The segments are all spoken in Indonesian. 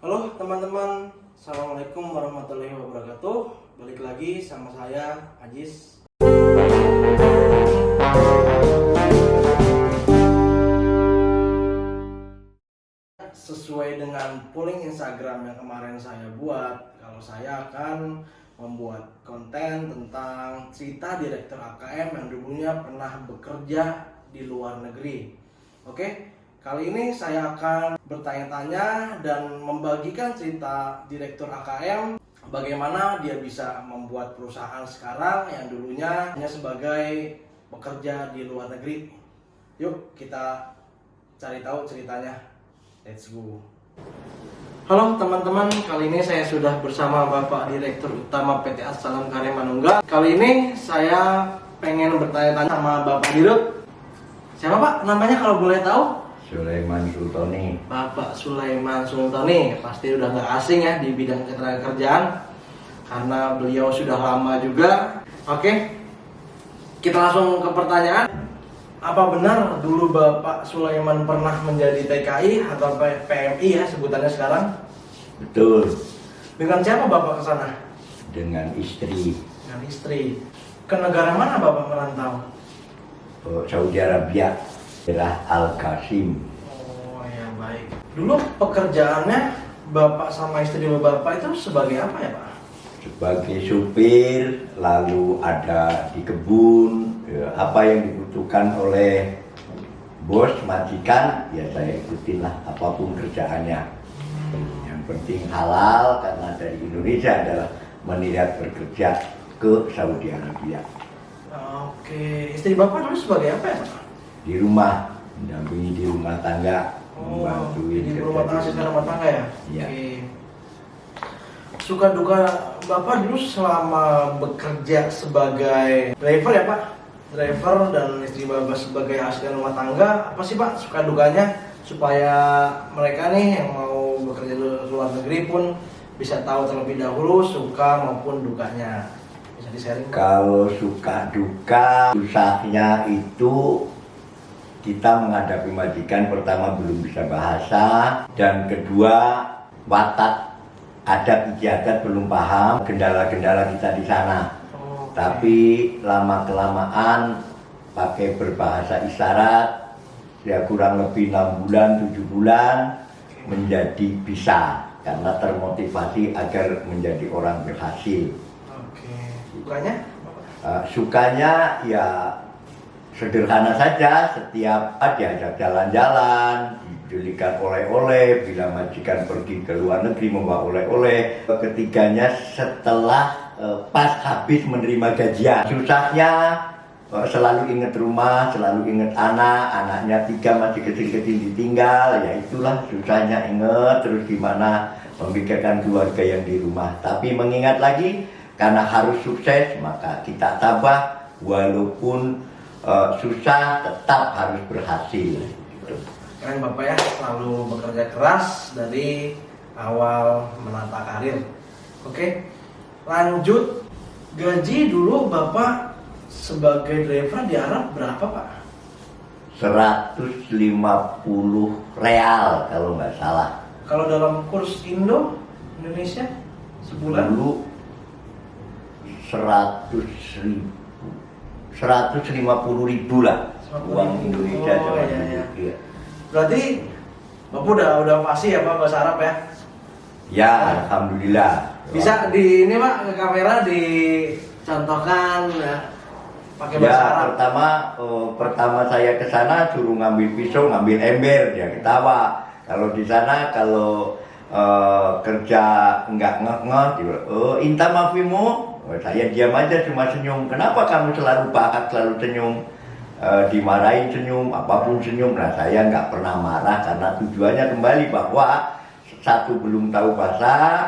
Halo teman-teman, Assalamualaikum warahmatullahi wabarakatuh. Balik lagi sama saya, Ajis. Sesuai dengan polling Instagram yang kemarin saya buat, kalau saya akan membuat konten tentang cerita direktur AKM yang dulunya pernah bekerja di luar negeri. Oke, kali ini saya akan bertanya-tanya dan membagikan cerita direktur AKM, bagaimana dia bisa membuat perusahaan sekarang yang dulunya hanya sebagai pekerja di luar negeri. Yuk kita cari tahu ceritanya. Let's go. Halo teman-teman, kali ini saya sudah bersama Bapak Direktur Utama PT As-Salam Karya Manunggal. Kali ini saya pengen bertanya-tanya sama Bapak Dirut. Siapa Pak namanya kalau boleh tahu? Sulaiman Sultoni. Bapak Sulaiman Sultoni, pasti udah nggak asing ya di bidang ketenagakerjaan karena beliau sudah lama juga. Oke, kita langsung ke pertanyaan. Apa benar dulu Bapak Sulaiman pernah menjadi TKI atau PMI ya sebutannya sekarang? Betul. Dengan siapa Bapak ke sana? Dengan istri. Dengan istri. Ke negara mana Bapak merantau? Saudi Arabia. Daerah Al-Qasim. Oh ya, baik. Dulu pekerjaannya Bapak sama istri Bapak itu sebagai apa ya Pak? Sebagai supir, lalu ada di kebun, apa yang dibutuhkan oleh bos, majikan, ya saya ikutin lah apapun kerjaannya. Yang penting halal, karena dari Indonesia adalah meniat bekerja ke Saudi Arabia. Oke, istri Bapak dulu sebagai apa ya Pak? Di rumah, mendampingi di rumah tangga, di membantuin rumah tangga, asisten rumah tangga ya? Iya. Oke. Suka duka Bapak dulu selama bekerja sebagai driver ya Pak? Driver dan istri Bapak sebagai asisten rumah tangga, apa sih Pak suka dukanya supaya mereka nih yang mau bekerja di luar negeri pun bisa tahu terlebih dahulu suka maupun dukanya. Bisa di-sharing? Kalau suka duka, susahnya itu kita menghadapi majikan, pertama belum bisa bahasa, dan kedua watak adat istiadat belum paham, kendala-kendala kita di sana. Tapi lama kelamaan pakai berbahasa isyarat, ya kurang lebih 6 bulan, 7 bulan menjadi bisa, karena termotivasi agar menjadi orang berhasil. Sukanya? Sukanya ya sederhana saja, setiap diajak jalan-jalan, dibelikan oleh-oleh, bila majikan pergi ke luar negeri membawa oleh-oleh. Ketiganya setelah pas habis menerima gajian. Susahnya selalu ingat rumah, selalu ingat anak, anaknya 3 masih kecil-kecil ditinggal, ya itulah susahnya ingat, terus gimana memikirkan keluarga yang di rumah. Tapi mengingat lagi, karena harus sukses, maka kita tabah, walaupun susah tetap harus berhasil. Gitu. Keren Bapak ya, selalu bekerja keras dari awal menata karir. Oke, lanjut. Gaji dulu Bapak sebagai driver di Arab berapa Pak? 150 real kalau nggak salah. Kalau dalam kurs Indonesia sebulan? Dulu 150.000 lah uang Indonesia. Iya. Berarti Bapak udah fasih ya Pak bahasa Arab ya? Ya, alhamdulillah. Bisa di ini Pak ke kamera dicontohkan ya, pakai bahasa Arab. Pertama saya ke sana suruh ngambil pisau, ngambil ember, dia ketawa. Kalau di sana kalau kerja enggak ngeh-ngeh, inta mafimu. Saya diam aja cuma senyum. Kenapa kamu selalu bakat, selalu senyum? Dimarahin senyum, apapun senyum. Nah saya nggak pernah marah karena tujuannya kembali bahwa satu belum tahu bahasa,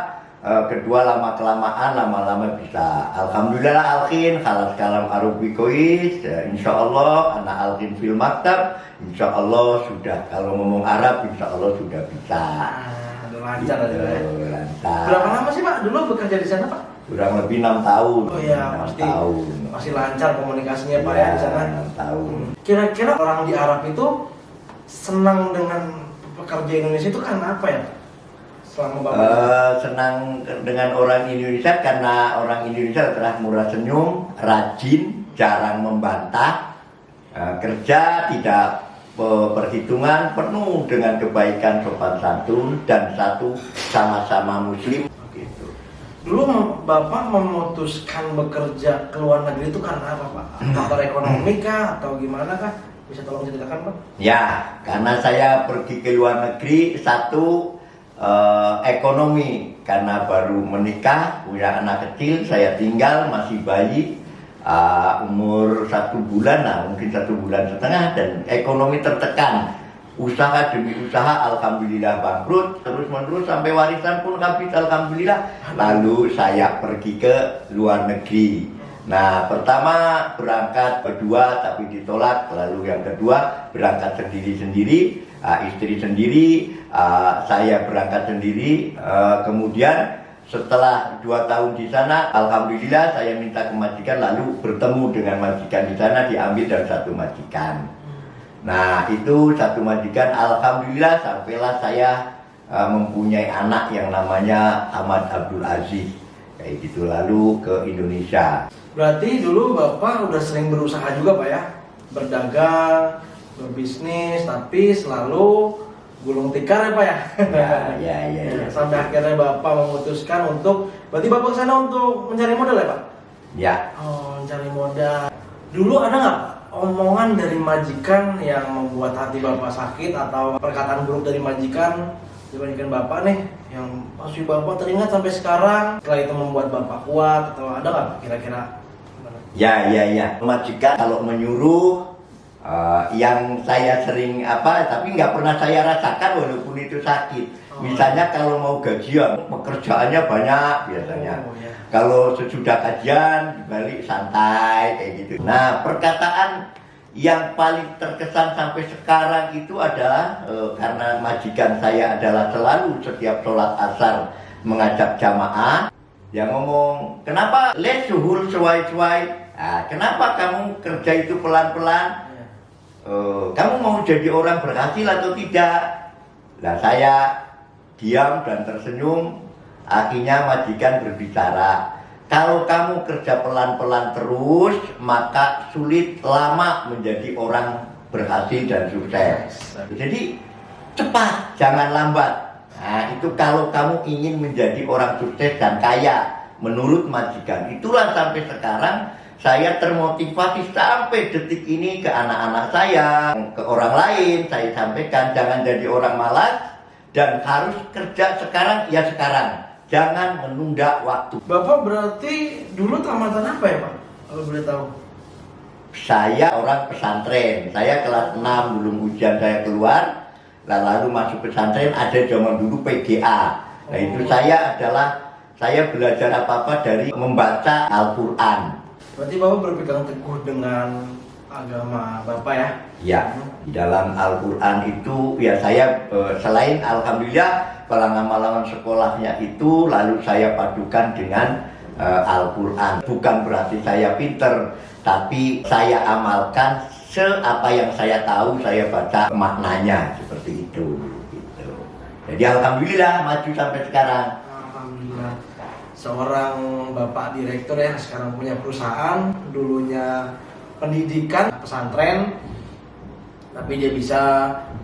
kedua lama-lama bisa. Alhamdulillah alkin, khalas kalam arubikois, insya Allah anak alkin fil maktab, insya Allah sudah, kalau ngomong Arab insya Allah sudah bisa. Lancar aja ya. Lancar. Berapa lama sih Pak dulu bekerja di sana Pak? Kurang lebih 6 tahun. Oh iya, 6 tahun. Masih lancar komunikasinya Pak ya di sana. 6 tahun. Kira-kira orang di Arab itu senang dengan pekerja Indonesia itu karena apa ya? selama Bapak? Senang dengan orang Indonesia karena orang Indonesia telah murah senyum, rajin, jarang membantah, kerja tidak perhitungan, penuh dengan kebaikan, sopan santun, dan satu sama-sama muslim. Gitu. Dulu Bapak memutuskan bekerja ke luar negeri itu karena apa Pak? Faktor ekonomi kah atau gimana kah? Bisa tolong ceritakan Pak? Ya, karena saya pergi ke luar negeri, satu ekonomi, karena baru menikah, punya anak kecil, saya tinggal masih bayi, umur 1 bulan, mungkin 1 bulan setengah, dan ekonomi tertekan, usaha demi usaha, alhamdulillah bangkrut, terus menerus sampai warisan pun habis, alhamdulillah. Lalu saya pergi ke luar negeri. Nah, pertama berangkat berdua tapi ditolak, lalu yang kedua berangkat sendiri-sendiri, istri sendiri, saya berangkat sendiri, kemudian setelah 2 tahun di sana, alhamdulillah saya minta ke majikan, lalu bertemu dengan majikan di sana, diambil dari satu majikan. Nah, itu satu majikan, alhamdulillah sampailah saya mempunyai anak yang namanya Ahmad Abdul Aziz, kayak gitu, lalu ke Indonesia. Berarti dulu Bapak udah sering berusaha juga Pak ya, berdagang, berbisnis, tapi selalu gulung tikar ya Pak ya? Ya. Sampai akhirnya Bapak memutuskan untuk, berarti Bapak kesana untuk mencari modal ya Pak? Ya. Oh, mencari modal. Dulu ada nggak Pak omongan dari majikan yang membuat hati Bapak sakit, atau perkataan buruk dari majikan Bapak nih yang masih Bapak teringat sampai sekarang, setelah itu membuat Bapak kuat, atau ada nggak Pak kira-kira? Ya. Majikan kalau menyuruh, yang saya sering tapi nggak pernah saya rasakan walaupun itu sakit. Misalnya kalau mau gajian, pekerjaannya banyak biasanya. Kalau sesudah kajian, balik santai kayak gitu. Nah, perkataan yang paling terkesan sampai sekarang itu adalah karena majikan saya adalah selalu setiap sholat asar mengajak jamaah, yang ngomong, kenapa les suhul suai-suai? Kenapa kamu kerja itu pelan-pelan? Kamu mau jadi orang berhasil atau tidak? Nah, saya diam dan tersenyum. Akhirnya majikan berbicara, kalau kamu kerja pelan-pelan terus, maka sulit lama menjadi orang berhasil dan sukses. Jadi cepat, jangan lambat. Nah, itu kalau kamu ingin menjadi orang sukses dan kaya menurut majikan. Itulah sampai sekarang saya termotivasi sampai detik ini ke anak-anak saya, ke orang lain saya sampaikan, jangan jadi orang malas dan harus kerja sekarang ya sekarang, jangan menunda waktu. Bapak berarti dulu tamatan apa ya Pak, kalau boleh tahu? Saya orang pesantren, saya kelas 6 belum ujian saya keluar, lalu masuk pesantren, ada zaman dulu PGA. Nah itu saya belajar apa-apa dari membaca Al-Quran. Berarti Bapak berpegang teguh dengan agama Bapak ya? Ya, di dalam Al-Quran itu ya saya selain alhamdulillah kalangan sekolahnya itu lalu saya padukan dengan Al-Quran. Bukan berarti saya pinter, tapi saya amalkan seapa yang saya tahu, saya baca maknanya seperti itu. Gitu. Jadi alhamdulillah maju sampai sekarang. Alhamdulillah. Seorang bapak direktur ya, sekarang punya perusahaan, dulunya pendidikan pesantren, tapi dia bisa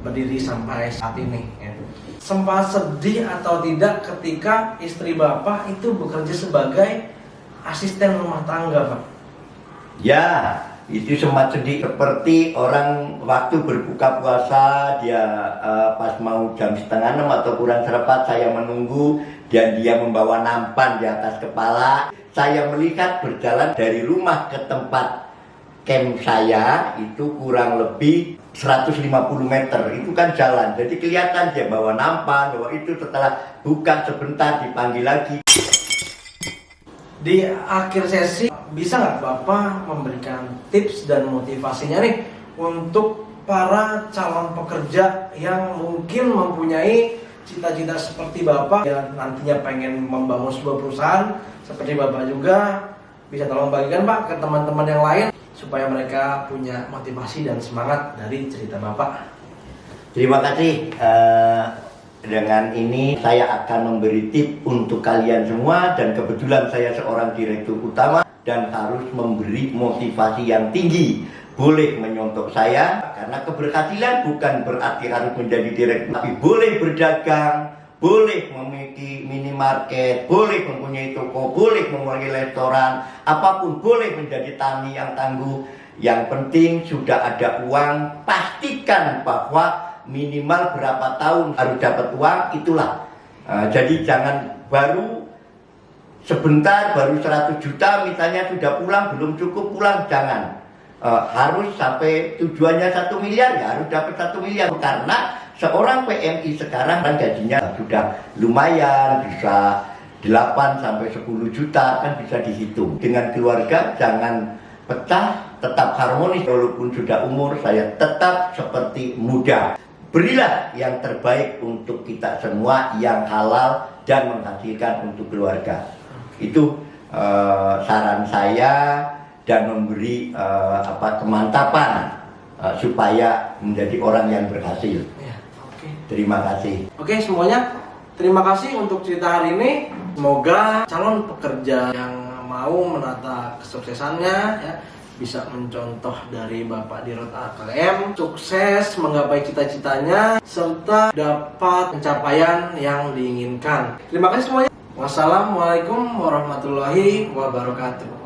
berdiri sampai saat ini ya. Sempat sedih atau tidak ketika istri Bapak itu bekerja sebagai asisten rumah tangga Pak? Ya, itu sempat sedih, seperti orang waktu berbuka puasa dia pas mau jam 5:30 atau kurang seperempat saya menunggu dan dia membawa nampan di atas kepala. Saya melihat berjalan dari rumah ke tempat camp saya itu kurang lebih 150 meter, itu kan jalan, jadi kelihatan dia bawa nampan, bahwa itu setelah buka sebentar dipanggil lagi. Di akhir sesi bisa nggak Bapak memberikan tips dan motivasinya nih untuk para calon pekerja yang mungkin mempunyai cita-cita seperti Bapak, yang nantinya pengen membangun sebuah perusahaan seperti Bapak juga, bisa tolong bagikan Pak ke teman-teman yang lain supaya mereka punya motivasi dan semangat dari cerita Bapak. Terima kasih. Dengan ini saya akan memberi tip untuk kalian semua, dan kebetulan saya seorang direktur utama dan harus memberi motivasi yang tinggi. Boleh menyontok saya, karena keberhasilan bukan berarti harus menjadi direktur, tapi boleh berdagang, boleh memiliki minimarket, boleh mempunyai toko, boleh mempunyai restoran, apapun, boleh menjadi tani yang tangguh. Yang penting sudah ada uang, pastikan bahwa minimal berapa tahun harus dapat uang, itulah. Jadi jangan baru sebentar, baru 100 juta misalnya sudah pulang, belum cukup pulang, jangan. Harus sampai tujuannya 1 miliar, ya harus dapat 1 miliar. Karena seorang PMI sekarang kan gajinya sudah lumayan, bisa 8 sampai 10 juta, kan bisa dihitung. Dengan keluarga jangan pecah, tetap harmonis. Walaupun sudah umur, saya tetap seperti muda. Berilah yang terbaik untuk kita semua, yang halal dan menghasilkan untuk keluarga. Itu saran saya, dan memberi kemantapan supaya menjadi orang yang berhasil. Ya, oke. Terima kasih. Oke semuanya, terima kasih untuk cerita hari ini. Semoga calon pekerja yang mau menata kesuksesannya ya, bisa mencontoh dari Bapak Dirut AKM, sukses menggapai cita-citanya serta dapat pencapaian yang diinginkan. Terima kasih semuanya. Wassalamualaikum warahmatullahi wabarakatuh.